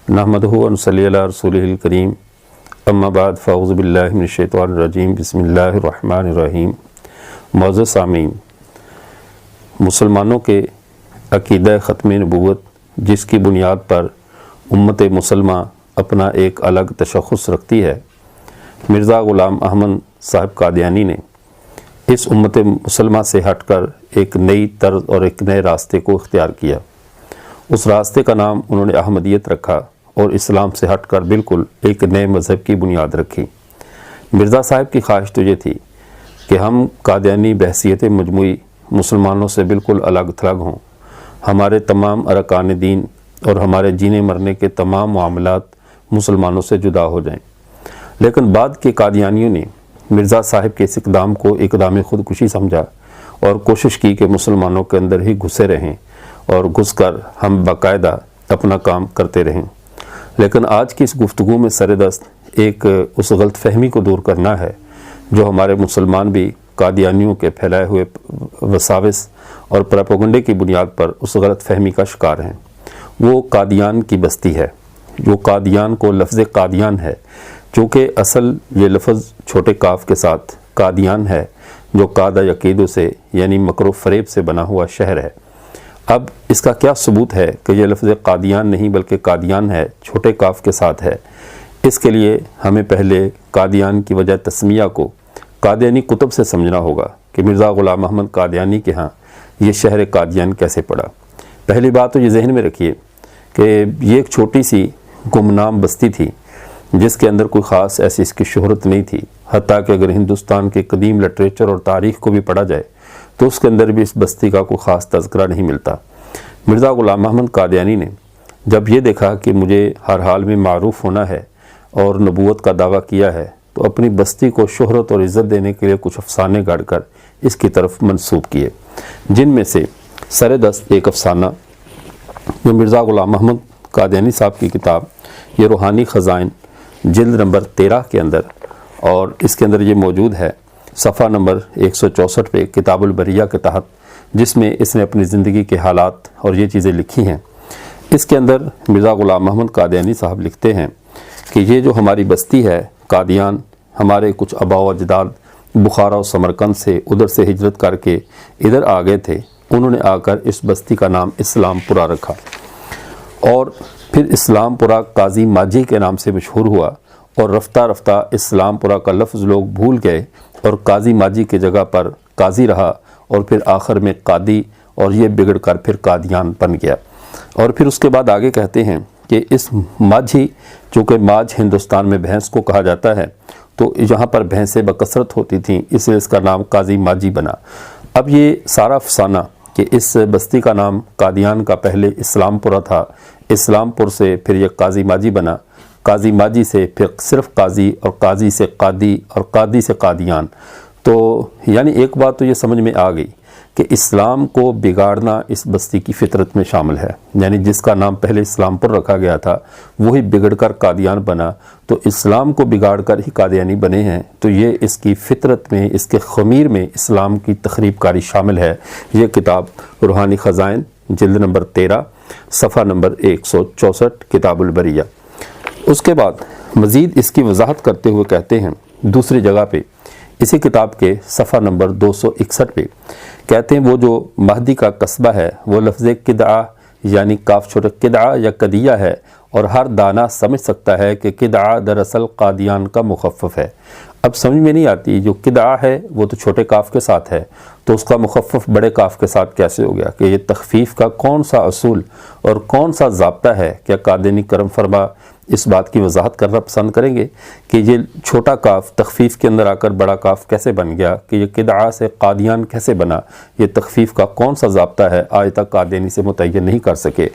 نحمدہ و نصلی علی رسولہ الکریم اما بعد فاعوذ باللہ من الشیطان الرجیم بسم اللہ الرحمن الرحیم۔ معزز سامعین، مسلمانوں کے عقیدہ ختم نبوت جس کی بنیاد پر امت مسلمہ اپنا ایک الگ تشخص رکھتی ہے، مرزا غلام احمد صاحب قادیانی نے اس امت مسلمہ سے ہٹ کر ایک نئی طرز اور ایک نئے راستے کو اختیار کیا۔ اس راستے کا نام انہوں نے احمدیت رکھا اور اسلام سے ہٹ کر بالکل ایک نئے مذہب کی بنیاد رکھی۔ مرزا صاحب کی خواہش تو یہ تھی کہ ہم قادیانی بحیثیت مجموعی مسلمانوں سے بالکل الگ تھلگ ہوں، ہمارے تمام ارکان دین اور ہمارے جینے مرنے کے تمام معاملات مسلمانوں سے جدا ہو جائیں۔ لیکن بعد کے قادیانیوں نے مرزا صاحب کے اس اقدام کو اقدام خودکشی سمجھا اور کوشش کی کہ مسلمانوں کے اندر ہی گھسے رہیں اور گھس کر ہم باقاعدہ اپنا کام کرتے رہیں۔ لیکن آج کی اس گفتگو میں سر دست ایک اس غلط فہمی کو دور کرنا ہے جو ہمارے مسلمان بھی قادیانیوں کے پھیلائے ہوئے وساوس اور پروپیگنڈے کی بنیاد پر اس غلط فہمی کا شکار ہیں۔ وہ قادیان کی بستی ہے، جو قادیان کو لفظ قادیان ہے، چونکہ اصل یہ لفظ چھوٹے کاف کے ساتھ قادیان ہے، جو قادہ یقیدو سے یعنی مکر و فریب سے بنا ہوا شہر ہے۔ اب اس کا کیا ثبوت ہے کہ یہ لفظ قادیان نہیں بلکہ قادیان ہے، چھوٹے کاف کے ساتھ ہے؟ اس کے لیے ہمیں پہلے قادیان کی وجہ تسمیہ کو قادیانی کتب سے سمجھنا ہوگا کہ مرزا غلام احمد قادیانی کے ہاں یہ شہر قادیان کیسے پڑا۔ پہلی بات تو یہ ذہن میں رکھیے کہ یہ ایک چھوٹی سی گمنام بستی تھی جس کے اندر کوئی خاص ایسی اس کی شہرت نہیں تھی، حتیٰ کہ اگر ہندوستان کے قدیم لٹریچر اور تاریخ کو بھی پڑھا جائے تو اس کے اندر بھی اس بستی کا کوئی خاص تذکرہ نہیں ملتا۔ مرزا غلام احمد قادیانی نے جب یہ دیکھا کہ مجھے ہر حال میں معروف ہونا ہے اور نبوت کا دعویٰ کیا ہے تو اپنی بستی کو شہرت اور عزت دینے کے لیے کچھ افسانے گڑھ کر اس کی طرف منسوب کیے، جن میں سے سر دست ایک افسانہ جو مرزا غلام احمد قادیانی صاحب کی کتاب یہ روحانی خزائن جلد نمبر 13 کے اندر، اور اس کے اندر یہ موجود ہے صفحہ نمبر 164 پہ کتاب البریہ کے تحت، جس میں اس نے اپنی زندگی کے حالات اور یہ چیزیں لکھی ہیں۔ اس کے اندر مرزا غلام احمد قادیانی صاحب لکھتے ہیں کہ یہ جو ہماری بستی ہے قادیان، ہمارے کچھ آباء و اجداد بخارا و سمرقند سے ادھر سے ہجرت کر کے ادھر آ گئے تھے، انہوں نے آ کر اس بستی کا نام اسلام پورہ رکھا اور پھر اسلام پورہ قاضی ماجھی کے نام سے مشہور ہوا، اور رفتہ رفتہ اسلام پورہ کا لفظ لوگ بھول گئے اور قاضی ماجھی کی جگہ پر قاضی رہا، اور پھر آخر میں قادی، اور یہ بگڑ کر پھر قادیان بن گیا۔ اور پھر اس کے بعد آگے کہتے ہیں کہ اس ماجھی، چونکہ ماجھ ہندوستان میں بھینس کو کہا جاتا ہے، تو جہاں پر بھینسیں بکثرت ہوتی تھیں اس لیے اس کا نام قاضی ماجھی بنا۔ اب یہ سارا افسانہ کہ اس بستی کا نام قادیان کا پہلے اسلام پورہ تھا، اسلام پور سے پھر یہ قاضی ماجھی بنا، قاضی ماجھی سے پھر صرف قاضی، اور قاضی سے قادی، اور قادی سے قادیان، تو یعنی ایک بات تو یہ سمجھ میں آ گئی کہ اسلام کو بگاڑنا اس بستی کی فطرت میں شامل ہے، یعنی جس کا نام پہلے اسلام پر رکھا گیا تھا وہی بگڑ کر قادیان بنا، تو اسلام کو بگاڑ کر ہی قادیانی بنے ہیں، تو یہ اس کی فطرت میں، اس کے خمیر میں اسلام کی تخریب کاری شامل ہے۔ یہ کتاب روحانی خزائن جلد نمبر 13 صفحہ نمبر 164 کتاب البریہ۔ اس کے بعد مزید اس کی وضاحت کرتے ہوئے کہتے ہیں دوسری جگہ پہ اسی کتاب کے صفحہ نمبر 261 پہ کہتے ہیں وہ جو مہدی کا قصبہ ہے وہ لفظ قدعہ یعنی کاف چھوٹا قدعہ یا قدیہ ہے، اور ہر دانا سمجھ سکتا ہے کہ قدعہ دراصل قادیان کا مخفف ہے۔ اب سمجھ میں نہیں آتی، جو قدعہ ہے وہ تو چھوٹے کاف کے ساتھ ہے، تو اس کا مخفف بڑے کاف کے ساتھ کیسے ہو گیا؟ کہ یہ تخفیف کا کون سا اصول اور کون سا ضابطہ ہے؟ کیا قادیانی کرم فرما اس بات کی وضاحت کرنا پسند کریں گے کہ یہ چھوٹا کاف تخفیف کے اندر آ کر بڑا کاف کیسے بن گیا، کہ یہ قدعہ سے قادیان کیسے بنا؟ یہ تخفیف کا کون سا ضابطہ ہے آج تک قادیانی سے متعین نہیں کر سکے۔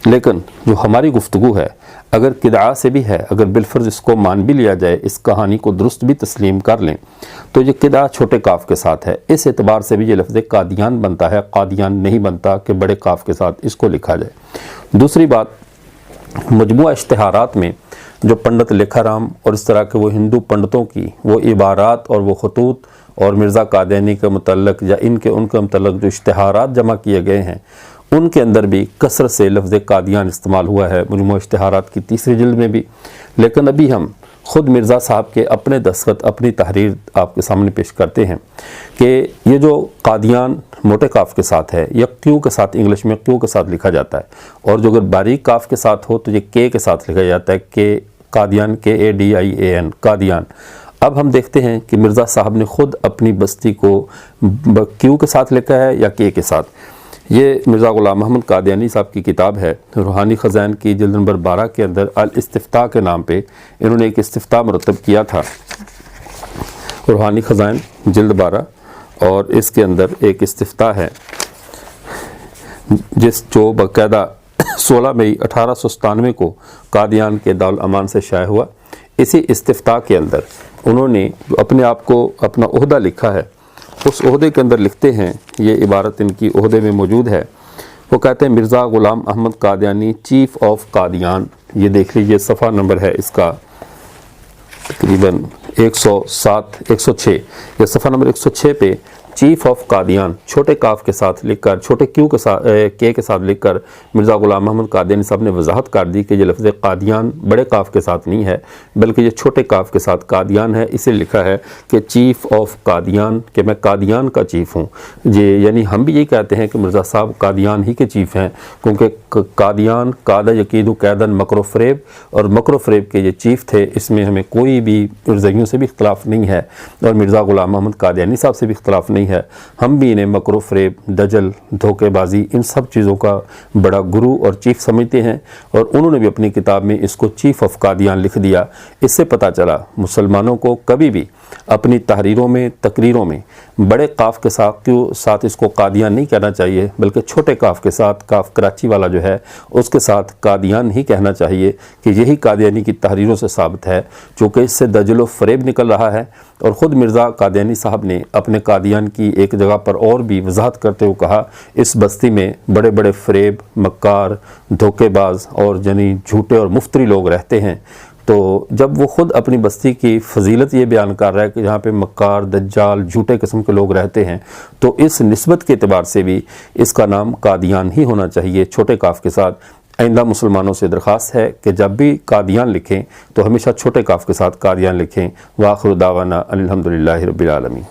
لیکن جو ہماری گفتگو ہے اگر قدعہ سے بھی ہے، اگر بالفرض اس کو مان بھی لیا جائے، اس کہانی کو درست بھی تسلیم کر لیں، تو یہ قدعہ چھوٹے کاف کے ساتھ ہے، اس اعتبار سے بھی یہ لفظ قادیان بنتا ہے، قادیان نہیں بنتا کہ بڑے کاف کے ساتھ اس کو لکھا جائے۔ دوسری بات، مجموعہ اشتہارات میں جو پنڈت لکھا رام اور اس طرح کے وہ ہندو پنڈتوں کی وہ عبارات اور وہ خطوط اور مرزا قادیانی کے متعلق یا ان کے متعلق جو اشتہارات جمع کیے گئے ہیں، ان کے اندر بھی کثرت سے لفظ قادیان استعمال ہوا ہے، مجموعہ اشتہارات کی 3 جلد میں بھی۔ لیکن ابھی ہم خود مرزا صاحب کے اپنے دستخط، اپنی تحریر آپ کے سامنے پیش کرتے ہیں کہ یہ جو قادیان موٹے کاف کے ساتھ ہے، یا کیو کے ساتھ، انگلش میں کیو کے ساتھ لکھا جاتا ہے، اور جو اگر باریک کاف کے ساتھ ہو تو یہ کے ساتھ لکھا جاتا ہے، کہ قادیان، KADIAN، قادیان۔ اب ہم دیکھتے ہیں کہ مرزا صاحب نے خود اپنی بستی کو کیو کے ساتھ لکھا ہے یا کے ساتھ۔ یہ مرزا غلام محمد قادیانی صاحب کی کتاب ہے، روحانی خزائن کی جلد نمبر 12 کے اندر الاستفتاء کے نام پہ انہوں نے ایک استفتاء مرتب کیا تھا، روحانی خزائن جلد 12، اور اس کے اندر ایک استفتاء ہے جو باقاعدہ 16 مئی 1897 کو قادیان کے دارالامان سے شائع ہوا۔ اسی استفتاء کے اندر انہوں نے اپنے آپ کو اپنا عہدہ لکھا ہے، اس عہدے کے اندر لکھتے ہیں، یہ عبارت ان کی عہدے میں موجود ہے، وہ کہتے ہیں مرزا غلام احمد قادیانی چیف آف قادیان۔ یہ دیکھ لیجئے صفحہ نمبر ہے اس کا تقریباً 106، یہ صفحہ نمبر 106 پہ چیف آف قادیان چھوٹے کاف کے ساتھ لکھ کر، چھوٹے کیو کے ساتھ، کے ساتھ لکھ کر مرزا غلام محمد قادیانی صاحب نے وضاحت کر دی کہ یہ لفظ قادیان بڑے کاف کے ساتھ نہیں ہے، بلکہ یہ چھوٹے کاف کے ساتھ قادیان ہے۔ اسے لکھا ہے کہ چیف آف قادیان، کہ میں قادیان کا چیف ہوں۔ یعنی ہم بھی یہی کہتے ہیں کہ مرزا صاحب قادیان ہی کے چیف ہیں، کیونکہ قادیان قادہ یقید و قیدن مکر و فریب، اور مکر و فریب کے یہ چیف تھے۔ اس میں ہمیں کوئی بھی رضیوں سے بھی اختلاف نہیں ہے، اور مرزا غلام محمد قادیانی صاحب سے بھی اختلاف نہیں ہے۔ ہم بھی انہیں مکر و فریب، دجل، دھوکے بازی، ان سب چیزوں کا بڑا گرو اور چیف سمجھتے ہیں، اور انہوں نے بھی اپنی کتاب میں اس کو چیف آف قادیان لکھ دیا۔ اس سے پتہ چلا مسلمانوں کو کبھی بھی اپنی تحریروں میں، تقریروں میں بڑے کاف کے ساتھ اس کو قادیان نہیں کہنا چاہیے، بلکہ چھوٹے کاف کے ساتھ، کاف کراچی والا جو ہے اس کے ساتھ قادیان ہی کہنا چاہیے، کہ یہی قادیانی کی تحریروں سے ثابت ہے، چونکہ اس سے دجل و فریب نکل رہا ہے۔ اور خود مرزا قادیانی صاحب نے اپنے قادیان کی ایک جگہ پر اور بھی وضاحت کرتے ہوئے کہا، اس بستی میں بڑے بڑے فریب، مکار، دھوکے باز اور جھوٹے اور مفتری لوگ رہتے ہیں۔ تو جب وہ خود اپنی بستی کی فضیلت یہ بیان کر رہا ہے کہ جہاں پہ مکار، دجال، جھوٹے قسم کے لوگ رہتے ہیں، تو اس نسبت کے اعتبار سے بھی اس کا نام قادیان ہی ہونا چاہیے، چھوٹے کاف کے ساتھ۔ آئندہ مسلمانوں سے درخواست ہے کہ جب بھی قادیان لکھیں تو ہمیشہ چھوٹے کاف کے ساتھ قادیان لکھیں۔ وآخر دعوانا الحمدللہ رب العالمین۔